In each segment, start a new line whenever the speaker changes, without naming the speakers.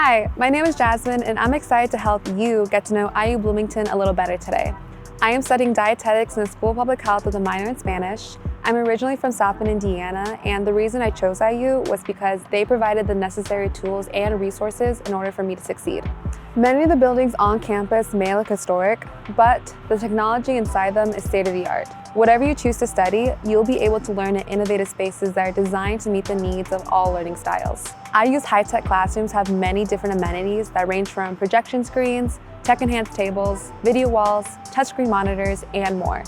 Hi, my name is Jasmine, and I'm excited to help you get to know IU Bloomington a little better today. I am studying dietetics in the School of Public Health with a minor in Spanish. I'm originally from South Bend, Indiana, and the reason I chose IU was because they provided the necessary tools and resources in order for me to succeed. Many of the buildings on campus may look historic, but the technology inside them is state-of-the-art. Whatever you choose to study, you'll be able to learn in innovative spaces that are designed to meet the needs of all learning styles. IU's high-tech classrooms have many different amenities that range from projection screens, tech-enhanced tables, video walls, touchscreen monitors, and more.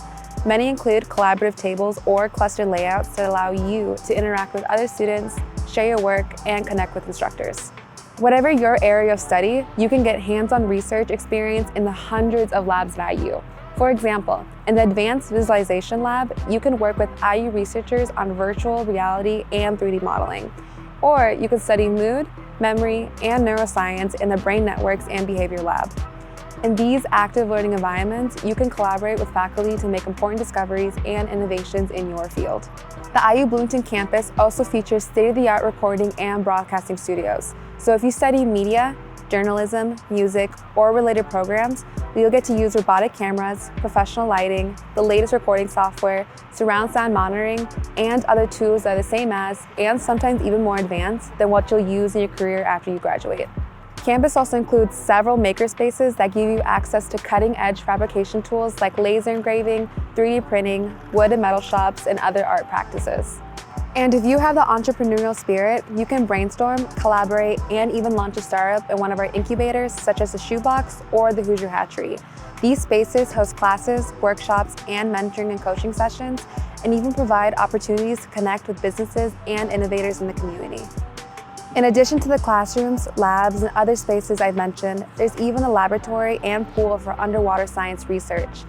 Many include collaborative tables or clustered layouts that allow you to interact with other students, share your work, and connect with instructors. Whatever your area of study, you can get hands-on research experience in the hundreds of labs at IU. For example, in the Advanced Visualization Lab, you can work with IU researchers on virtual reality and 3D modeling. Or you can study mood, memory, and neuroscience in the Brain Networks and Behavior Lab. In these active learning environments, you can collaborate with faculty to make important discoveries and innovations in your field. The IU Bloomington campus also features state-of-the-art recording and broadcasting studios. So if you study media, journalism, music, or related programs, you'll get to use robotic cameras, professional lighting, the latest recording software, surround sound monitoring, and other tools that are the same as, and sometimes even more advanced than what you'll use in your career after you graduate. Campus also includes several makerspaces that give you access to cutting-edge fabrication tools like laser engraving, 3D printing, wood and metal shops, and other art practices. And if you have the entrepreneurial spirit, you can brainstorm, collaborate, and even launch a startup in one of our incubators, such as the Shoebox or the Hoosier Hatchery. These spaces host classes, workshops, and mentoring and coaching sessions, and even provide opportunities to connect with businesses and innovators in the community. In addition to the classrooms, labs, and other spaces I've mentioned, there's even a laboratory and pool for underwater science research.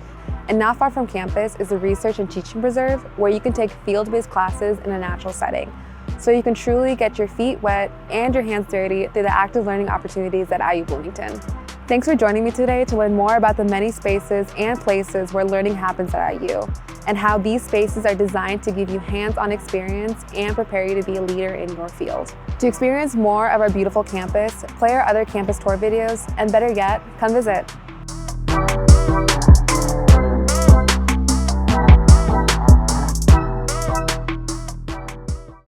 And not far from campus is the Research and Teaching Preserve, where you can take field-based classes in a natural setting. So you can truly get your feet wet and your hands dirty through the active learning opportunities at IU Bloomington. Thanks for joining me today to learn more about the many spaces and places where learning happens at IU, and how these spaces are designed to give you hands-on experience and prepare you to be a leader in your field. To experience more of our beautiful campus, play our other campus tour videos, and better yet, come visit.